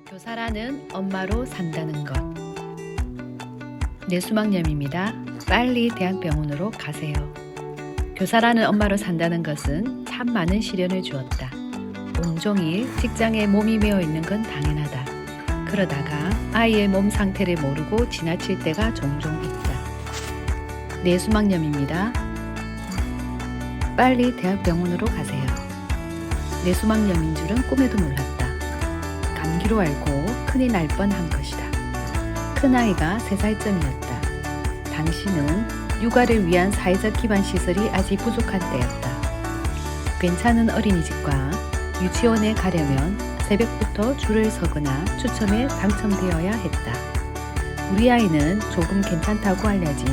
교사라는 엄마로 산다는 것. 뇌수막염입니다. 빨리 대학병원으로 가세요. 교사라는 엄마로 산다는 것은 참 많은 시련을 주었다. 온종일 직장에 몸이 메어 있는 건 당연하다. 그러다가 아이의 몸 상태를 모르고 지나칠 때가 종종 있다. 뇌수막염입니다. 빨리 대학병원으로 가세요. 뇌수막염인 줄은 꿈에도 몰랐다. 감기로 알고 큰일 날 뻔한 것이다. 큰아이가 3살쯤이었다. 당시는 육아를 위한 사회적 기반 시설이 아직 부족한 때였다. 괜찮은 어린이집과 유치원에 가려면 새벽부터 줄을 서거나 추첨에 당첨되어야 했다. 우리 아이는 조금 괜찮다고 알려진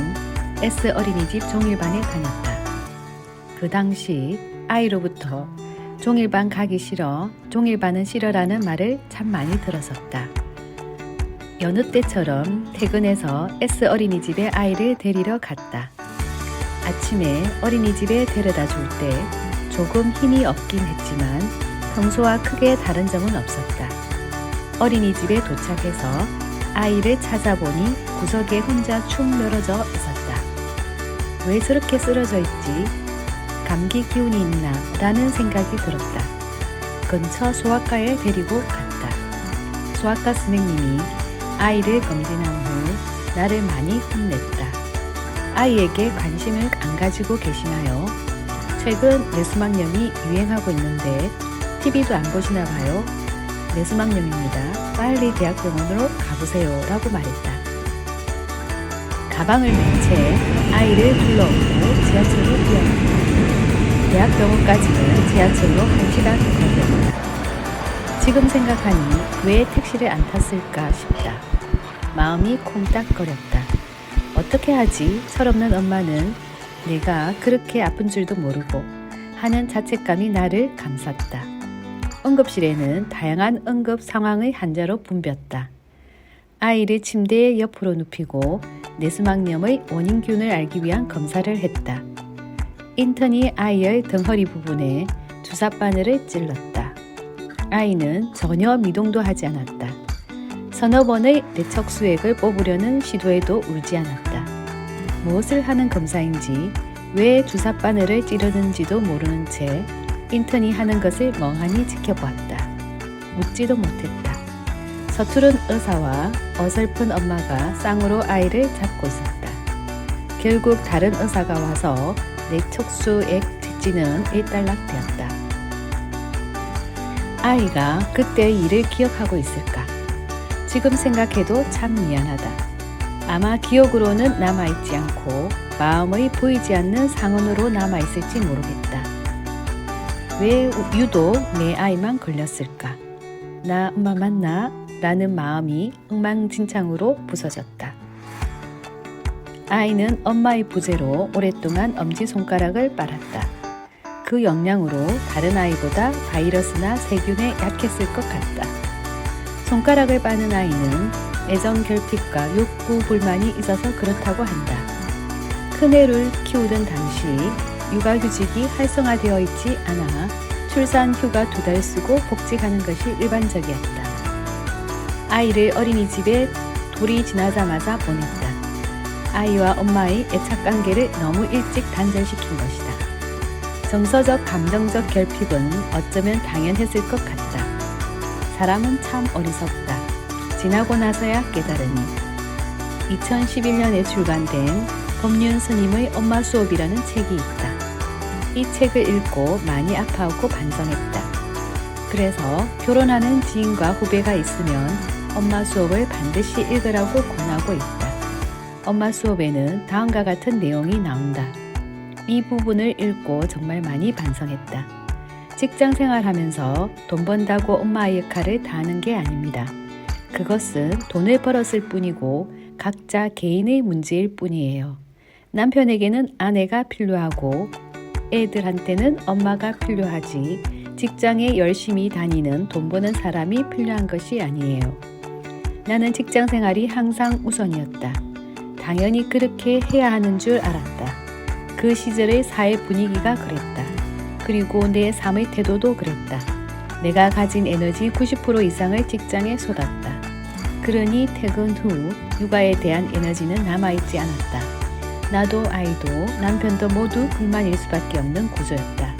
S 어린이집 종일반에 다녔다. 그 당시 아이로부터 종일반 가기 싫어, 종일반은 싫어라는 말을 참 많이 들었었다. 여느 때처럼 퇴근해서 S 어린이집에 아이를 데리러 갔다. 아침에 어린이집에 데려다 줄 때 조금 힘이 없긴 했지만 평소와 크게 다른 점은 없었다. 어린이집에 도착해서 아이를 찾아보니 구석에 혼자 축 늘어져 있었다. 왜 저렇게 쓰러져 있지? 감기 기운이 있나? 라는 생각이 들었다. 근처 소아과에 데리고 갔다. 소아과 선생님이 아이를 검진한 후 나를 많이 혼냈다. 아이에게 관심을 안 가지고 계시나요? 최근 뇌수막염이 유행하고 있는데 TV도 안 보시나 봐요. 뇌수막염입니다. 빨리 대학병원으로 가보세요. 라고 말했다. 가방을 맨 채 아이를 불러오고 지하철로 뛰어갔다. 대학병원까지는 지하철로 1시간 걸렸다. 지금 생각하니 왜 택시를 안 탔을까 싶다. 마음이 콩닥거렸다. 어떻게 하지? 철없는 엄마는 내가 그렇게 아픈 줄도 모르고 하는 자책감이 나를 감쌌다. 응급실에는 다양한 응급 상황의 환자로 붐볐다. 아이를 침대에 옆으로 눕히고 뇌수막염의 원인균을 알기 위한 검사를 했다. 인턴이 아이의 등허리 부분에 주사바늘을 찔렀다. 아이는 전혀 미동도 하지 않았다. 서너 번의 내척 수액을 뽑으려는 시도에도 울지 않았다. 무엇을 하는 검사인지 왜 주사바늘을 찌르는지도 모르는 채 인턴이 하는 것을 멍하니 지켜보았다. 묻지도 못했다. 서투른 의사와 어설픈 엄마가 쌍으로 아이를 잡고 있었다. 결국 다른 의사가 와서 내척수액 채찌는 일단락되었다. 아이가 그때의 일을 기억하고 있을까? 지금 생각해도 참 미안하다. 아마 기억으로는 남아있지 않고 마음의 보이지 않는 상흔으로 남아있을지 모르겠다. 왜 유독 내 아이만 걸렸을까? 나 엄마 맞나? 라는 마음이 엉망진창으로 부서졌다. 아이는 엄마의 부재로 오랫동안 엄지손가락을 빨았다. 그 영향으로 다른 아이보다 바이러스나 세균에 약했을 것 같다. 손가락을 빠는 아이는 애정 결핍과 욕구 불만이 있어서 그렇다고 한다. 큰애를 키우던 당시 육아휴직이 활성화되어 있지 않아 출산 휴가 2달 쓰고 복직하는 것이 일반적이었다. 아이를 어린이집에 돌이 지나자마자 보냈다. 아이와 엄마의 애착관계를 너무 일찍 단절시킨 것이다. 정서적 감정적 결핍은 어쩌면 당연했을 것 같다. 사람은 참 어리석다. 지나고 나서야 깨달으니. 2011년에 출간된 법륜 스님의 엄마 수업이라는 책이 있다. 이 책을 읽고 많이 아파하고 반성했다. 그래서 결혼하는 지인과 후배가 있으면 엄마 수업을 반드시 읽으라고 권하고 있다. 엄마 수업에는 다음과 같은 내용이 나온다. 이 부분을 읽고 정말 많이 반성했다. 직장 생활하면서 돈 번다고 엄마의 역할을 다하는 게 아닙니다. 그것은 돈을 벌었을 뿐이고 각자 개인의 문제일 뿐이에요. 남편에게는 아내가 필요하고 애들한테는 엄마가 필요하지 직장에 열심히 다니는 돈 버는 사람이 필요한 것이 아니에요. 나는 직장 생활이 항상 우선이었다. 당연히 그렇게 해야 하는 줄 알았다. 그 시절의 사회 분위기가 그랬다. 그리고 내 삶의 태도도 그랬다. 내가 가진 에너지 90% 이상을 직장에 쏟았다. 그러니 퇴근 후 육아에 대한 에너지는 남아있지 않았다. 나도 아이도 남편도 모두 불만일 수밖에 없는 구조였다.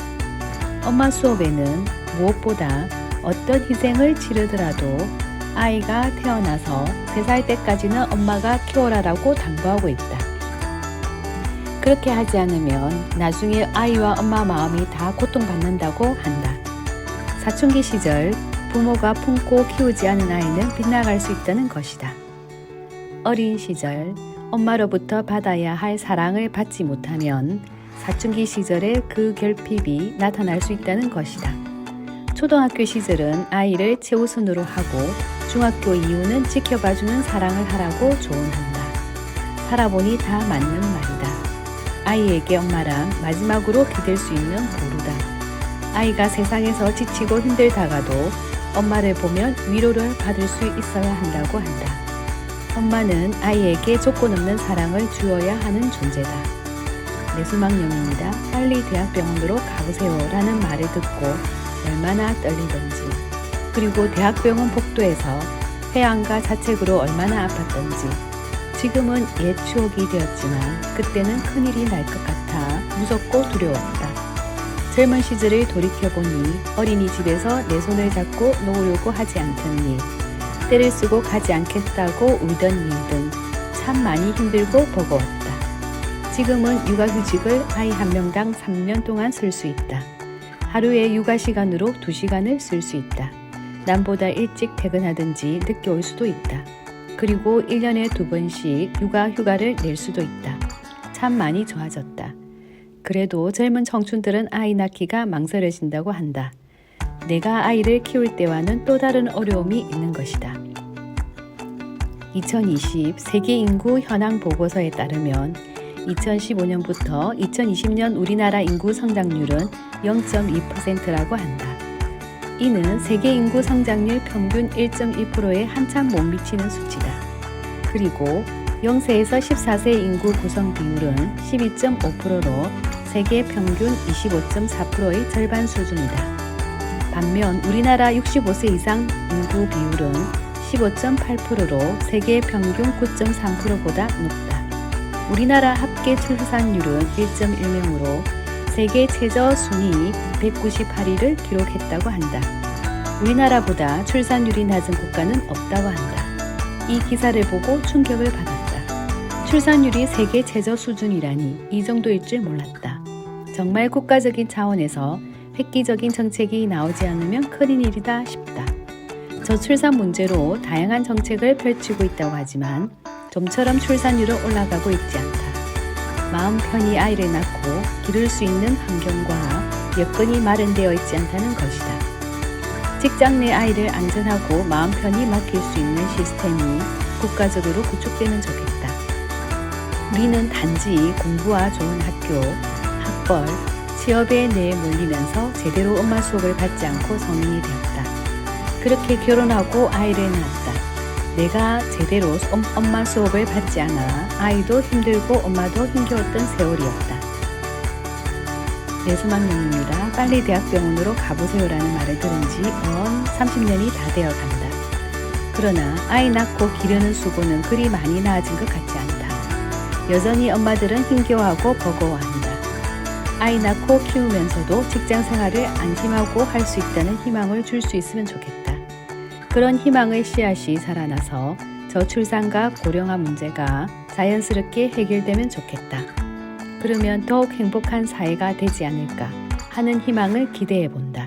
엄마 수업에는 무엇보다 어떤 희생을 치르더라도 아이가 태어나서 3살 때까지는 엄마가 키워라라고 당부하고 있다. 그렇게 하지 않으면 나중에 아이와 엄마 마음이 다 고통받는다고 한다. 사춘기 시절 부모가 품고 키우지 않은 아이는 빗나갈 수 있다는 것이다. 어린 시절 엄마로부터 받아야 할 사랑을 받지 못하면 사춘기 시절에 그 결핍이 나타날 수 있다는 것이다. 초등학교 시절은 아이를 최우선으로 하고 중학교 이후는 지켜봐주는 사랑을 하라고 조언한다. 살아보니 다 맞는 말이다. 아이에게 엄마란 마지막으로 기댈 수 있는 보루다. 아이가 세상에서 지치고 힘들다가도 엄마를 보면 위로를 받을 수 있어야 한다고 한다. 엄마는 아이에게 조건 없는 사랑을 주어야 하는 존재다. 뇌수막염입니다. 빨리 대학병원으로 가보세요 라는 말을 듣고 얼마나 떨리던지, 그리고 대학병원 복도에서 회한과 자책으로 얼마나 아팠던지, 지금은 옛 추억이 되었지만 그때는 큰일이 날 것 같아 무섭고 두려웠다. 젊은 시절을 돌이켜보니 어린이집에서 내 손을 잡고 놓으려고 하지 않던 일, 때를 쓰고 가지 않겠다고 울던 일 등 참 많이 힘들고 버거웠다. 지금은 육아휴직을 아이 한 명당 3년 동안 쓸 수 있다. 하루에 육아 시간으로 2시간을 쓸 수 있다. 남보다 일찍 퇴근하든지 늦게 올 수도 있다. 그리고 1년에 2번씩 육아 휴가를 낼 수도 있다. 참 많이 좋아졌다. 그래도 젊은 청춘들은 아이 낳기가 망설여진다고 한다. 내가 아이를 키울 때와는 또 다른 어려움이 있는 것이다. 2020 세계인구 현황 보고서에 따르면 2015년부터 2020년 우리나라 인구 성장률은 0.2%라고 한다. 이는 세계 인구 성장률 평균 1.1%에 한참 못 미치는 수치다. 그리고 0세에서 14세 인구 구성 비율은 12.5%로 세계 평균 25.4%의 절반 수준이다. 반면 우리나라 65세 이상 인구 비율은 15.8%로 세계 평균 9.3%보다 높다. 우리나라 합계 출산율은 1.1명으로 세계 최저 순위 198위를 기록했다고 한다. 우리나라보다 출산율이 낮은 국가는 없다고 한다. 이 기사를 보고 충격을 받았다. 출산율이 세계 최저 수준이라니 이 정도일 줄 몰랐다. 정말 국가적인 차원에서 획기적인 정책이 나오지 않으면 큰일이다 싶다. 저출산 문제로 다양한 정책을 펼치고 있다고 하지만 좀처럼 출산율은 올라가고 있지 않다. 마음 편히 아이를 낳고 기를 수 있는 환경과 여건이 마련되어 있지 않다는 것이다. 직장 내 아이를 안전하고 마음 편히 맡길 수 있는 시스템이 국가적으로 구축되면 좋겠다. 우리는 단지 공부와 좋은 학교, 학벌, 취업에 내몰리면서 제대로 엄마 수업을 받지 않고 성인이 되었다. 그렇게 결혼하고 아이를 낳았다. 내가 제대로 엄마 수업을 받지 않아 아이도 힘들고 엄마도 힘겨웠던 세월이었다. 뇌수막염입니다. 빨리 대학병원으로 가보세요라는 말을 들은 지 30년이 다 되어간다. 그러나 아이 낳고 기르는 수고는 그리 많이 나아진 것 같지 않다. 여전히 엄마들은 힘겨워하고 버거워한다. 아이 낳고 키우면서도 직장 생활을 안심하고 할 수 있다는 희망을 줄 수 있으면 좋겠다. 그런 희망의 씨앗이 자라나서 저출산과 고령화 문제가 자연스럽게 해결되면 좋겠다. 그러면 더욱 행복한 사회가 되지 않을까 하는 희망을 기대해 본다.